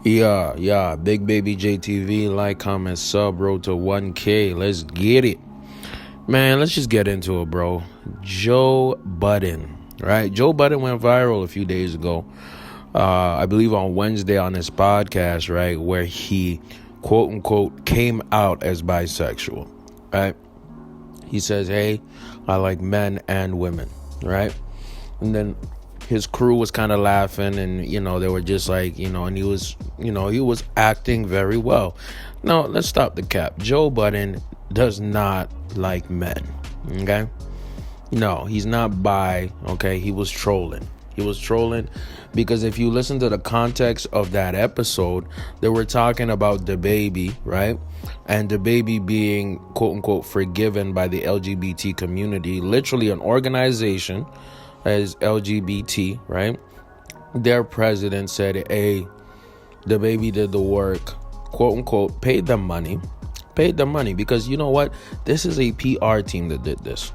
Yeah, Big Baby JTV, like, comment, sub, road to 1K. Let's get it. Man, let's just get into it, bro. Joe Budden, right? Joe Budden went viral a few days ago. I believe on Wednesday on his podcast, right? Where he, quote unquote, came out as bisexual, right? He says, hey, I like men and women, right? And then his crew was kind of laughing, and they were just like, and he was acting very well. Now let's stop the cap. Joe Budden does not like men. Okay, no, he's not bi. Okay, he was trolling because if you listen to the context of that episode, they were talking about the baby, right? And the baby being, quote unquote, forgiven by the LGBT community, literally an organization as LGBT, right? Their president said, hey, the baby did the work, quote unquote, paid them money, because you know what? This is a PR team that did this,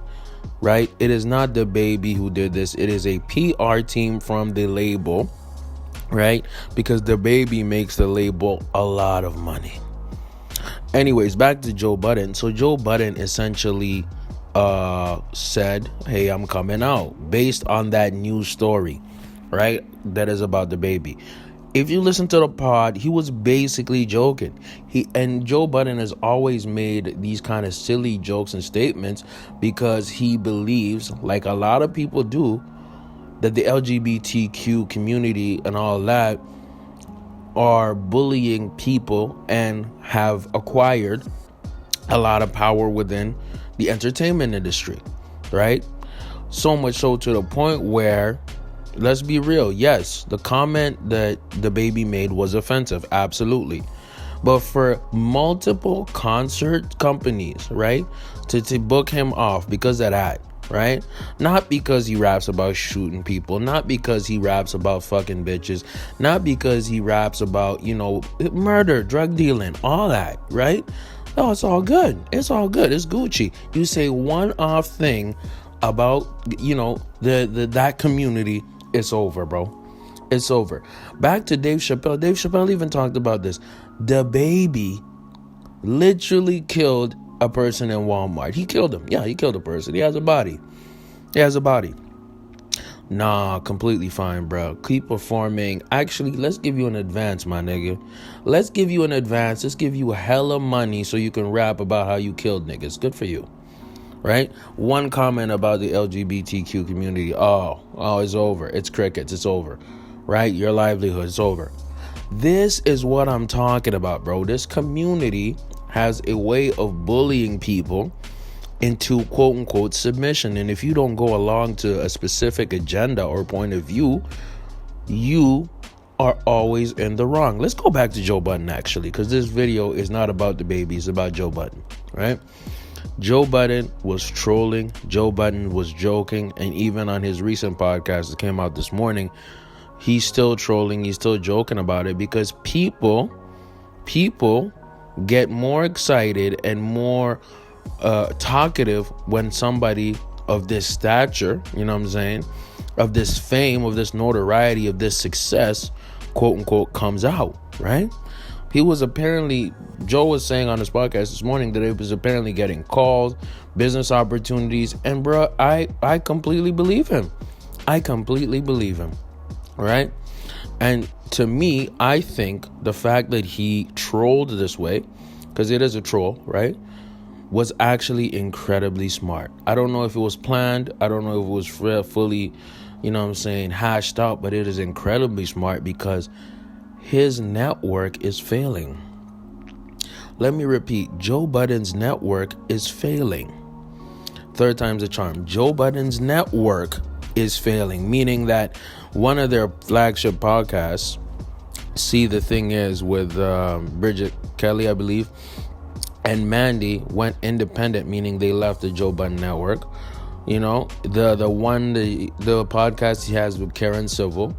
right? It is not the baby who did this. It is a PR team from the label, right? Because the baby makes the label a lot of money. Anyways, back to Joe Budden. So Joe Budden essentially said, hey, I'm coming out based on that news story, right? That is about the baby. If you listen to the pod, he was basically joking. And Joe Budden has always made these kind of silly jokes and statements because he believes, like a lot of people do, that the LGBTQ community and all that are bullying people and have acquired a lot of power within the entertainment industry, right? So much so to the point where, let's be real, yes, the comment that the baby made was offensive, absolutely. But for multiple concert companies, right, to book him off because of that, right? Not because he raps about shooting people, not because he raps about fucking bitches, not because he raps about, murder, drug dealing, all that, right? No, it's all good. It's all good. It's Gucci. You say one off thing about, that community, it's over, bro. It's over. Back to Dave Chappelle. Dave Chappelle even talked about this. The baby literally killed a person in Walmart. He killed him. Yeah, he killed a person. He has a body. Nah, completely fine, bro. Keep performing. Actually, let's give you an advance, my nigga. Let's give you an advance. Let's give you hella money so you can rap about how you killed niggas. Good for you. Right? One comment about the LGBTQ community. Oh, it's over. It's crickets. It's over. Right? Your livelihood is over. This is what I'm talking about, bro. This community has a way of bullying people into quote unquote submission. And if you don't go along to a specific agenda or point of view, you are always in the wrong. Let's go back to Joe Budden, actually, because this video is not about the baby. It's about Joe Budden, right? Joe Budden was trolling. Joe Budden was joking. And even on his recent podcast that came out this morning, he's still trolling. He's still joking about it because people get more excited and more talkative when somebody of this stature, of this fame, of this notoriety, of this success, quote unquote, comes out, right? Joe was saying on his podcast this morning that he was apparently getting calls, business opportunities, and bro, I completely believe him. Right? And to me, I think the fact that he trolled this way, because it is a troll, right, was actually incredibly smart. I don't know if it was planned. I don't know if it was fully, hashed out, but it is incredibly smart because his network is failing. Let me repeat, Joe Budden's network is failing. Third time's a charm. Joe Budden's network is failing, meaning that one of their flagship podcasts, See the Thing Is, with Bridget Kelly, I believe, and Mandy went independent, meaning they left the Joe Budden network. The podcast he has with Karen Civil,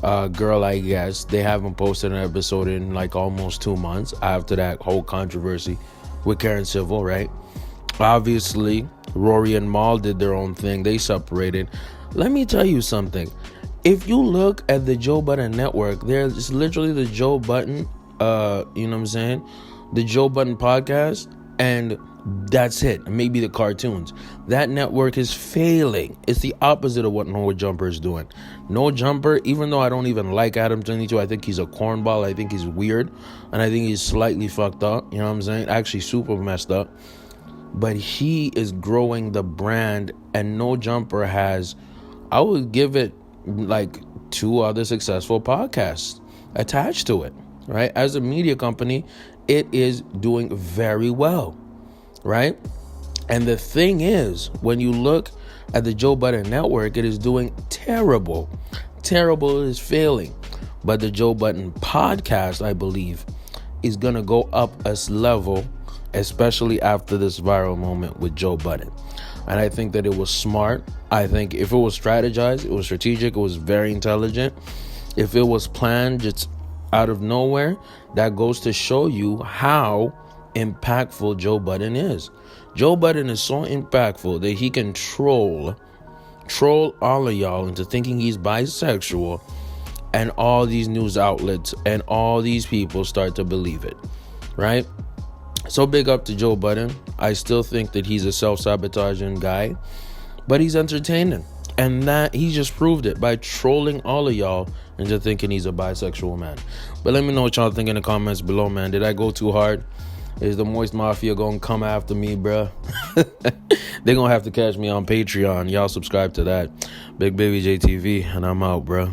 girl, I guess, they haven't posted an episode in like almost 2 months after that whole controversy with Karen Civil, right? Obviously, Rory and Mal did their own thing. They separated. Let me tell you something. If you look at the Joe Budden network, there's literally the Joe Budden, you know what I'm saying? The Joe Budden podcast, and that's it. Maybe the cartoons. That network is failing. It's the opposite of what No Jumper is doing. No Jumper, even though I don't even like Adam 22, I think he's a cornball. I think he's weird. And I think he's slightly fucked up. You know what I'm saying? Actually super messed up. But he is growing the brand, and No Jumper has, I would give it like 2 other successful podcasts attached to it, right? As a media company, it is doing very well, right? And the thing is, when you look at the Joe Budden network, it is doing terrible. Terrible, is failing. But the Joe Budden podcast, I believe, is going to go up a level, especially after this viral moment with Joe Budden. And I think that it was smart. I think if it was strategized, it was strategic, it was very intelligent. If it was planned just out of nowhere, that goes to show you how impactful Joe Budden is. Joe Budden is so impactful that he can troll all of y'all into thinking he's bisexual, and all these news outlets and all these people start to believe it, right? So big up to Joe Budden. I still think that he's a self-sabotaging guy, but he's entertaining. And that he just proved it by trolling all of y'all into thinking he's a bisexual man. But let me know what y'all think in the comments below, man. Did I go too hard? Is the Moist Mafia gonna come after me, bruh? They gonna have to catch me on Patreon. Y'all subscribe to that. Big Baby JTV, and I'm out, bruh.